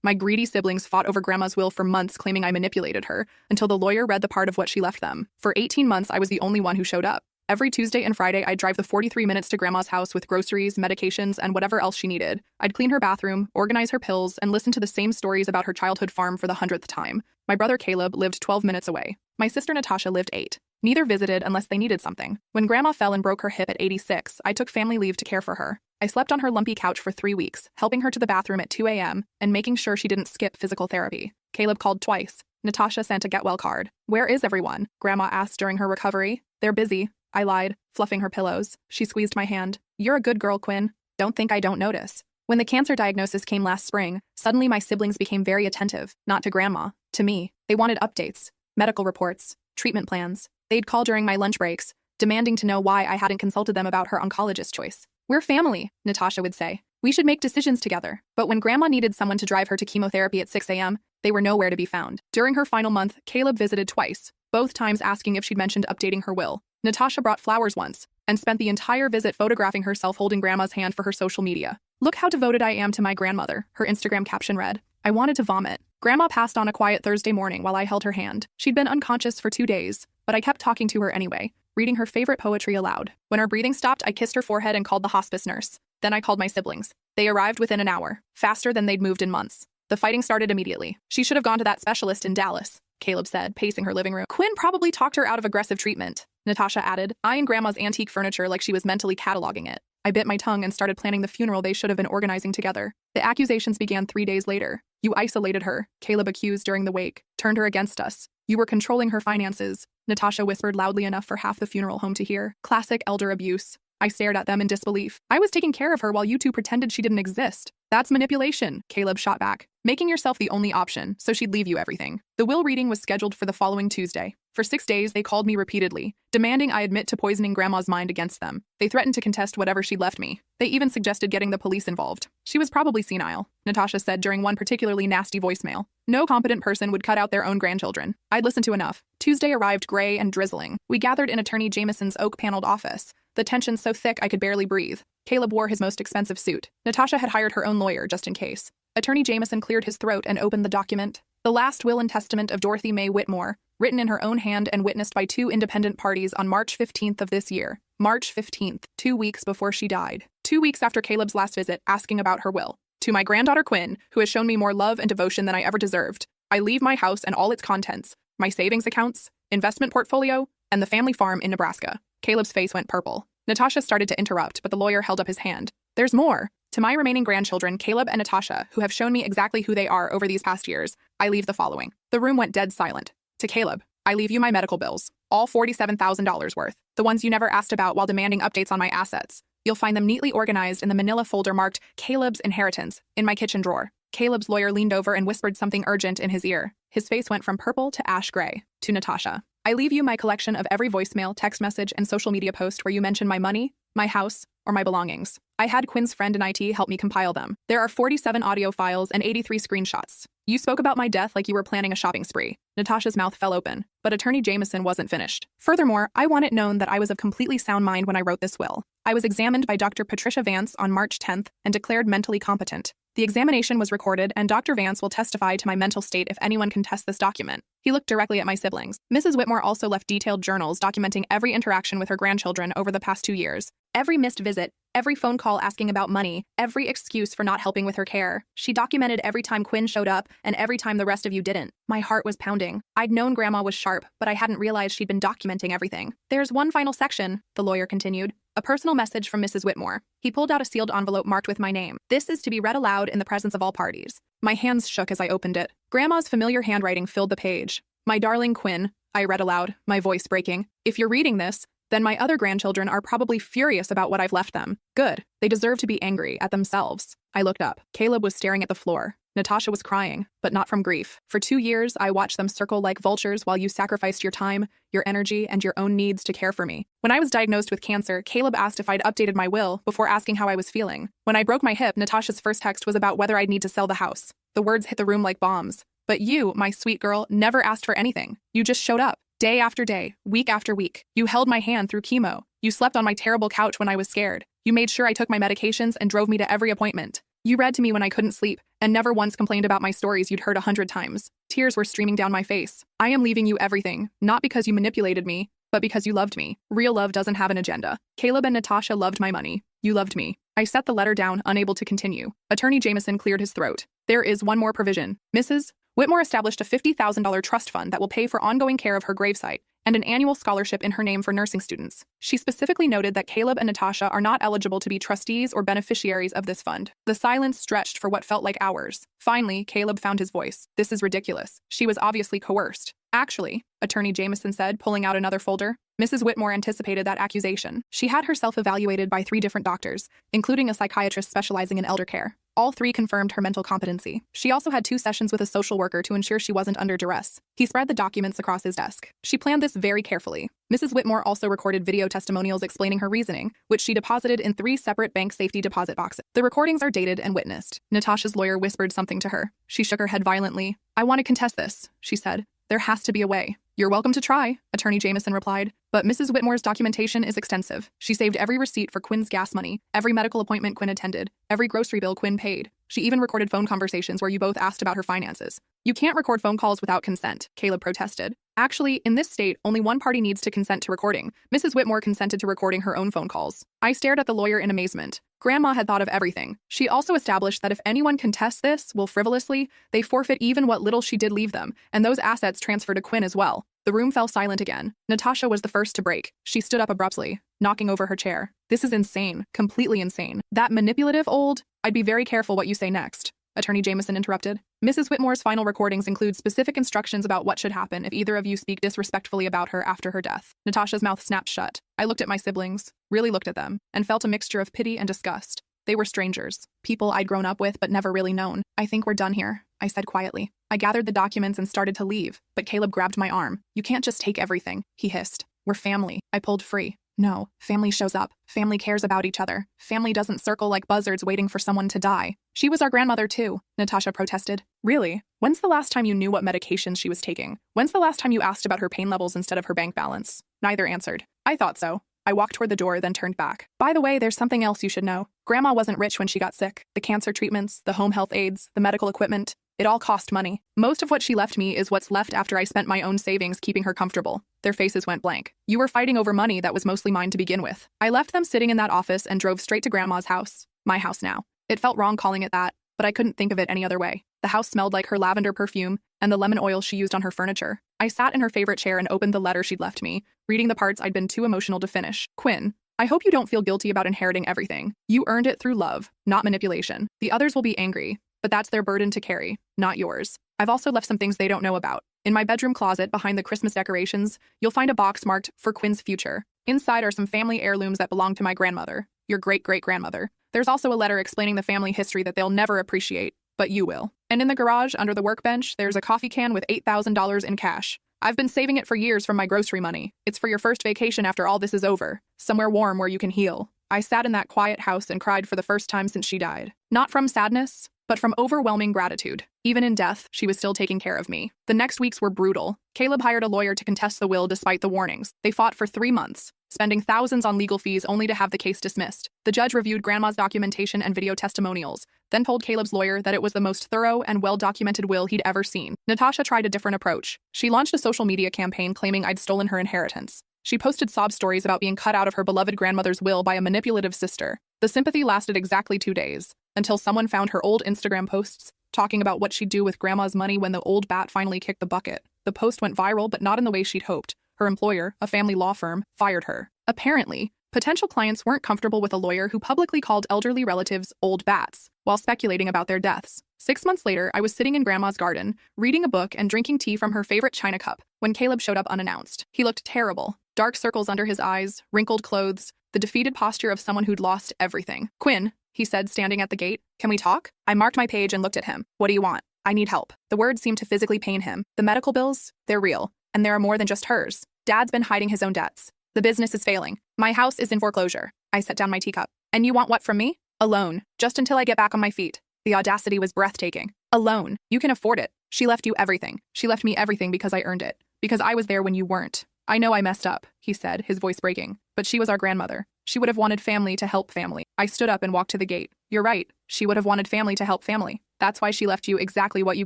My greedy siblings fought over Grandma's will for months, claiming I manipulated her, until the lawyer read the part of what she left them. For 18 months, I was the only one who showed up. Every Tuesday and Friday, I'd drive the 43 minutes to Grandma's house with groceries, medications, and whatever else she needed. I'd clean her bathroom, organize her pills, and listen to the same stories about her childhood farm for the 100th time. My brother Caleb lived 12 minutes away. My sister Natasha lived 8. Neither visited unless they needed something. When Grandma fell and broke her hip at 86, I took family leave to care for her. I slept on her lumpy couch for 3 weeks, helping her to the bathroom at 2 a.m. and making sure she didn't skip physical therapy. Caleb called twice. Natasha sent a get-well card. "Where is everyone?" Grandma asked during her recovery. "They're busy," I lied, fluffing her pillows. She squeezed my hand. "You're a good girl, Quinn. Don't think I don't notice." When the cancer diagnosis came last spring, suddenly my siblings became very attentive, not to Grandma, to me. They wanted updates, medical reports, treatment plans. They'd call during my lunch breaks, demanding to know why I hadn't consulted them about her oncologist choice. "We're family," Natasha would say. "We should make decisions together." But when Grandma needed someone to drive her to chemotherapy at 6 a.m., they were nowhere to be found. During her final month, Caleb visited twice, both times asking if she'd mentioned updating her will. Natasha brought flowers once, and spent the entire visit photographing herself holding Grandma's hand for her social media. "Look how devoted I am to my grandmother," her Instagram caption read. I wanted to vomit. Grandma passed on a quiet Thursday morning while I held her hand. She'd been unconscious for 2 days, but I kept talking to her anyway, reading her favorite poetry aloud. When her breathing stopped, I kissed her forehead and called the hospice nurse. Then I called my siblings. They arrived within an hour, faster than they'd moved in months. The fighting started immediately. "She should have gone to that specialist in Dallas," Caleb said, pacing her living room. "Quinn probably talked her out of aggressive treatment," Natasha added, eyeing Grandma's antique furniture like she was mentally cataloging it. I bit my tongue and started planning the funeral they should have been organizing together. The accusations began 3 days later. "You isolated her," Caleb accused during the wake, "turned her against us. You were controlling her finances," Natasha whispered loudly enough for half the funeral home to hear. Classic elder abuse. I stared at them in disbelief. "I was taking care of her while you two pretended she didn't exist." "That's manipulation," Caleb shot back. "Making yourself the only option, so she'd leave you everything." The will reading was scheduled for the following Tuesday. For 6 days, they called me repeatedly, demanding I admit to poisoning Grandma's mind against them. They threatened to contest whatever she'd left me. They even suggested getting the police involved. "She was probably senile," Natasha said during one particularly nasty voicemail. "No competent person would cut out their own grandchildren." I'd listened to enough. Tuesday arrived gray and drizzling. We gathered in Attorney Jameson's oak-paneled office, the tension so thick I could barely breathe. Caleb wore his most expensive suit. Natasha had hired her own lawyer just in case. Attorney Jameson cleared his throat and opened the document. The last will and testament of Dorothy Mae Whitmore, written in her own hand and witnessed by 2 independent parties on March 15th of this year. March 15th, 2 weeks before she died. 2 weeks after Caleb's last visit, asking about her will. "To my granddaughter Quinn, who has shown me more love and devotion than I ever deserved, I leave my house and all its contents, my savings accounts, investment portfolio, and the family farm in Nebraska." Caleb's face went purple. Natasha started to interrupt, but the lawyer held up his hand. "There's more. To my remaining grandchildren, Caleb and Natasha, who have shown me exactly who they are over these past years, I leave the following." The room went dead silent. "To Caleb, I leave you my medical bills, all $47,000 worth, the ones you never asked about while demanding updates on my assets. You'll find them neatly organized in the manila folder marked Caleb's Inheritance in my kitchen drawer." Caleb's lawyer leaned over and whispered something urgent in his ear. His face went from purple to ash gray. "To Natasha, I leave you my collection of every voicemail, text message, and social media post where you mention my money, my house, or my belongings. I had Quinn's friend in IT help me compile them. There are 47 audio files and 83 screenshots. You spoke about my death like you were planning a shopping spree." Natasha's mouth fell open, but Attorney Jameson wasn't finished. "Furthermore, I want it known that I was of completely sound mind when I wrote this will. I was examined by Dr. Patricia Vance on March 10th and declared mentally competent. The examination was recorded, and Dr. Vance will testify to my mental state if anyone contests this document." He looked directly at my siblings. Mrs. Whitmore also left detailed journals documenting every interaction with her grandchildren over the past 2 years. Every missed visit, every phone call asking about money, every excuse for not helping with her care. She documented every time Quinn showed up and every time the rest of you didn't. My heart was pounding. I'd known Grandma was sharp, but I hadn't realized she'd been documenting everything. "There's one final section," the lawyer continued. "A personal message from Mrs. Whitmore." He pulled out a sealed envelope marked with my name. "This is to be read aloud in the presence of all parties." My hands shook as I opened it. Grandma's familiar handwriting filled the page. "My darling Quinn," I read aloud, my voice breaking. "If you're reading this, then my other grandchildren are probably furious about what I've left them. Good. They deserve to be angry at themselves." I looked up. Caleb was staring at the floor. Natasha was crying, but not from grief. "For 2 years, I watched them circle like vultures while you sacrificed your time, your energy, and your own needs to care for me. When I was diagnosed with cancer, Caleb asked if I'd updated my will before asking how I was feeling. When I broke my hip, Natasha's first text was about whether I'd need to sell the house. The words hit the room like bombs. But you, my sweet girl, never asked for anything. You just showed up. Day after day, week after week. You held my hand through chemo. You slept on my terrible couch when I was scared. You made sure I took my medications and drove me to every appointment. You read to me when I couldn't sleep, and never once complained about my stories you'd heard 100 times. Tears were streaming down my face. I am leaving you everything, not because you manipulated me, but because you loved me. Real love doesn't have an agenda. Caleb and Natasha loved my money. You loved me. I set the letter down, unable to continue. Attorney Jameson cleared his throat. There is one more provision. Mrs. Whitmore established a $50,000 trust fund that will pay for ongoing care of her gravesite and an annual scholarship in her name for nursing students. She specifically noted that Caleb and Natasha are not eligible to be trustees or beneficiaries of this fund. The silence stretched for what felt like hours. Finally, Caleb found his voice. This is ridiculous. She was obviously coerced. Actually, Attorney Jameson said, pulling out another folder. Mrs. Whitmore anticipated that accusation. She had herself evaluated by 3 different doctors, including a psychiatrist specializing in elder care. All 3 confirmed her mental competency. She also had 2 sessions with a social worker to ensure she wasn't under duress. He spread the documents across his desk. She planned this very carefully. Mrs. Whitmore also recorded video testimonials explaining her reasoning, which she deposited in 3 separate bank safety deposit boxes. The recordings are dated and witnessed. Natasha's lawyer whispered something to her. She shook her head violently. I want to contest this, she said. There has to be a way. You're welcome to try, Attorney Jameson replied. But Mrs. Whitmore's documentation is extensive. She saved every receipt for Quinn's gas money, every medical appointment Quinn attended, every grocery bill Quinn paid. She even recorded phone conversations where you both asked about her finances. You can't record phone calls without consent, Caleb protested. Actually, in this state, only one party needs to consent to recording. Mrs. Whitmore consented to recording her own phone calls. I stared at the lawyer in amazement. Grandma had thought of everything. She also established that if anyone contests this, frivolously, they forfeit even what little she did leave them, and those assets transfer to Quinn as well. The room fell silent again. Natasha was the first to break. She stood up abruptly, knocking over her chair. This is insane. Completely insane. That manipulative old... I'd be very careful what you say next, Attorney Jameson interrupted. Mrs. Whitmore's final recordings include specific instructions about what should happen if either of you speak disrespectfully about her after her death. Natasha's mouth snapped shut. I looked at my siblings, really looked at them, and felt a mixture of pity and disgust. They were strangers, people I'd grown up with but never really known. I think we're done here, I said quietly. I gathered the documents and started to leave, but Caleb grabbed my arm. You can't just take everything, he hissed. We're family. I pulled free. No, family shows up. Family cares about each other. Family doesn't circle like buzzards waiting for someone to die. She was our grandmother too, Natasha protested. Really? When's the last time you knew what medications she was taking? When's the last time you asked about her pain levels instead of her bank balance? Neither answered. I thought so. I walked toward the door, then turned back. By the way, there's something else you should know. Grandma wasn't rich when she got sick. The cancer treatments, the home health aides, the medical equipment, it all cost money. Most of what she left me is what's left after I spent my own savings keeping her comfortable. Their faces went blank. You were fighting over money that was mostly mine to begin with. I left them sitting in that office and drove straight to Grandma's house. My house now. It felt wrong calling it that, but I couldn't think of it any other way. The house smelled like her lavender perfume and the lemon oil she used on her furniture. I sat in her favorite chair and opened the letter she'd left me, reading the parts I'd been too emotional to finish. Quinn, I hope you don't feel guilty about inheriting everything. You earned it through love, not manipulation. The others will be angry, but that's their burden to carry, not yours. I've also left some things they don't know about. In my bedroom closet behind the Christmas decorations, you'll find a box marked for Quinn's future. Inside are some family heirlooms that belong to my grandmother, your great-great-grandmother. There's also a letter explaining the family history that they'll never appreciate, but you will. And in the garage, under the workbench, there's a coffee can with $8,000 in cash. I've been saving it for years from my grocery money. It's for your first vacation after all this is over. Somewhere warm where you can heal. I sat in that quiet house and cried for the first time since she died. Not from sadness, but from overwhelming gratitude. Even in death, she was still taking care of me. The next weeks were brutal. Caleb hired a lawyer to contest the will despite the warnings. They fought for 3 months, spending thousands on legal fees only to have the case dismissed. The judge reviewed Grandma's documentation and video testimonials, then told Caleb's lawyer that it was the most thorough and well-documented will he'd ever seen. Natasha tried a different approach. She launched a social media campaign claiming I'd stolen her inheritance. She posted sob stories about being cut out of her beloved grandmother's will by a manipulative sister. The sympathy lasted exactly 2 days, until someone found her old Instagram posts talking about what she'd do with Grandma's money when the old bat finally kicked the bucket. The post went viral, but not in the way she'd hoped. Her employer, a family law firm, fired her. Apparently, potential clients weren't comfortable with a lawyer who publicly called elderly relatives old bats while speculating about their deaths. 6 months later, I was sitting in Grandma's garden, reading a book and drinking tea from her favorite china cup, when Caleb showed up unannounced. He looked terrible. Dark circles under his eyes, wrinkled clothes, the defeated posture of someone who'd lost everything. Quinn, he said, standing at the gate. Can we talk? I marked my page and looked at him. What do you want? I need help. The words seemed to physically pain him. The medical bills, they're real. And there are more than just hers. Dad's been hiding his own debts. The business is failing. My house is in foreclosure. I set down my teacup. And you want what from me? A loan, just until I get back on my feet. The audacity was breathtaking. A loan. You can afford it. She left you everything. She left me everything because I earned it. Because I was there when you weren't. I know I messed up, he said, his voice breaking. But she was our grandmother. She would have wanted family to help family. I stood up and walked to the gate. You're right. She would have wanted family to help family. That's why she left you exactly what you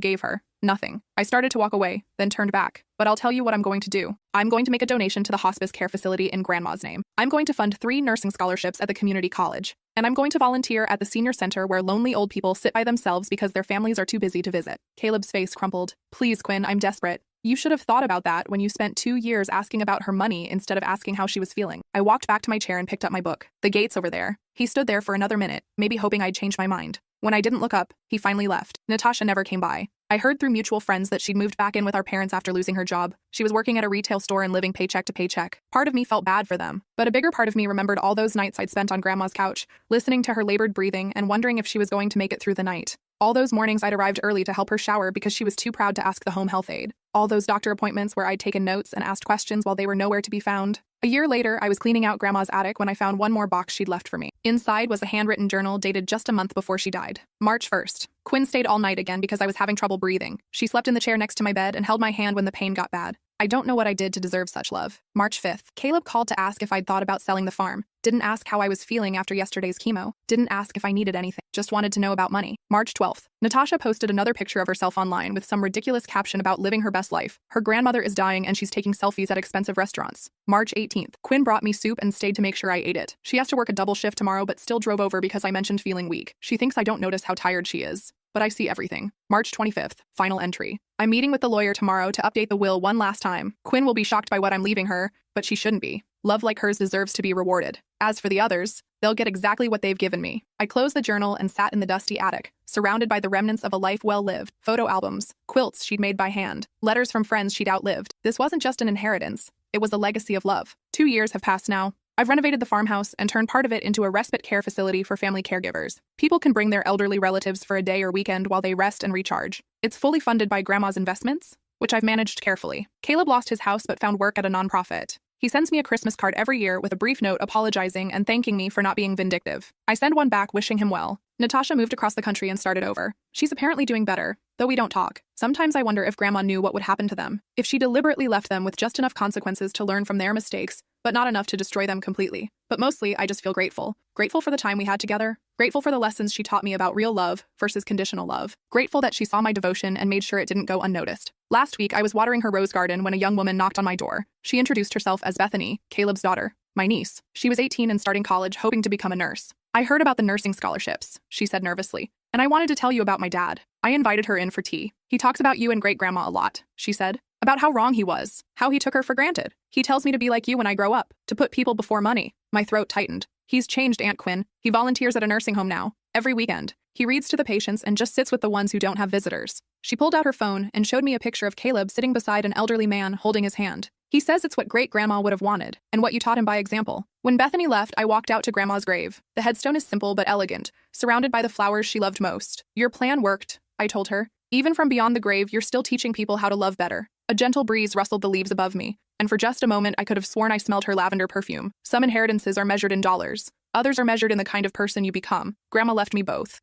gave her. Nothing. I started to walk away, then turned back. But I'll tell you what I'm going to do. I'm going to make a donation to the hospice care facility in Grandma's name. I'm going to fund 3 nursing scholarships at the community college. And I'm going to volunteer at the senior center where lonely old people sit by themselves because their families are too busy to visit. Caleb's face crumpled. Please, Quinn, I'm desperate. You should have thought about that when you spent 2 years asking about her money instead of asking how she was feeling. I walked back to my chair and picked up my book. The gate's over there. He stood there for another minute, maybe hoping I'd change my mind. When I didn't look up, he finally left. Natasha never came by. I heard through mutual friends that she'd moved back in with our parents after losing her job. She was working at a retail store and living paycheck to paycheck. Part of me felt bad for them, but a bigger part of me remembered all those nights I'd spent on Grandma's couch, listening to her labored breathing and wondering if she was going to make it through the night. All those mornings I'd arrived early to help her shower because she was too proud to ask the home health aide. All those doctor appointments where I'd taken notes and asked questions while they were nowhere to be found. A year later, I was cleaning out Grandma's attic when I found one more box she'd left for me. Inside was a handwritten journal dated just a month before she died. March 1st. Quinn stayed all night again because I was having trouble breathing. She slept in the chair next to my bed and held my hand when the pain got bad. I don't know what I did to deserve such love. March 5th. Caleb called to ask if I'd thought about selling the farm. Didn't ask how I was feeling after yesterday's chemo. Didn't ask if I needed anything. Just wanted to know about money. March 12th. Natasha posted another picture of herself online with some ridiculous caption about living her best life. Her grandmother is dying and she's taking selfies at expensive restaurants. March 18th. Quinn brought me soup and stayed to make sure I ate it. She has to work a double shift tomorrow but still drove over because I mentioned feeling weak. She thinks I don't notice how tired she is. But I see everything. March 25th. Final entry. I'm meeting with the lawyer tomorrow to update the will one last time. Quinn will be shocked by what I'm leaving her, but she shouldn't be. Love like hers deserves to be rewarded. As for the others, they'll get exactly what they've given me. I closed the journal and sat in the dusty attic, surrounded by the remnants of a life well lived. Photo albums, quilts she'd made by hand, letters from friends she'd outlived. This wasn't just an inheritance. It was a legacy of love. 2 years have passed now. I've renovated the farmhouse and turned part of it into a respite care facility for family caregivers. People can bring their elderly relatives for a day or weekend while they rest and recharge. It's fully funded by Grandma's investments, which I've managed carefully. Caleb lost his house but found work at a nonprofit. He sends me a Christmas card every year with a brief note apologizing and thanking me for not being vindictive. I send one back wishing him well. Natasha moved across the country and started over. She's apparently doing better, though we don't talk. Sometimes I wonder if Grandma knew what would happen to them, if she deliberately left them with just enough consequences to learn from their mistakes, but not enough to destroy them completely. But mostly, I just feel grateful. Grateful for the time we had together. Grateful for the lessons she taught me about real love versus conditional love. Grateful that she saw my devotion and made sure it didn't go unnoticed. Last week, I was watering her rose garden when a young woman knocked on my door. She introduced herself as Bethany, Caleb's daughter, my niece. She was 18 and starting college, hoping to become a nurse. I heard about the nursing scholarships, she said nervously, and I wanted to tell you about my dad. I invited her in for tea. He talks about you and great-grandma a lot, she said. About how wrong he was, how he took her for granted. He tells me to be like you when I grow up, to put people before money. My throat tightened. He's changed, Aunt Quinn. He volunteers at a nursing home now, every weekend. He reads to the patients and just sits with the ones who don't have visitors. She pulled out her phone and showed me a picture of Caleb sitting beside an elderly man holding his hand. He says it's what great-grandma would have wanted, and what you taught him by example. When Bethany left, I walked out to Grandma's grave. The headstone is simple but elegant, surrounded by the flowers she loved most. Your plan worked, I told her. Even from beyond the grave, you're still teaching people how to love better. A gentle breeze rustled the leaves above me, and for just a moment I could have sworn I smelled her lavender perfume. Some inheritances are measured in dollars. Others are measured in the kind of person you become. Grandma left me both.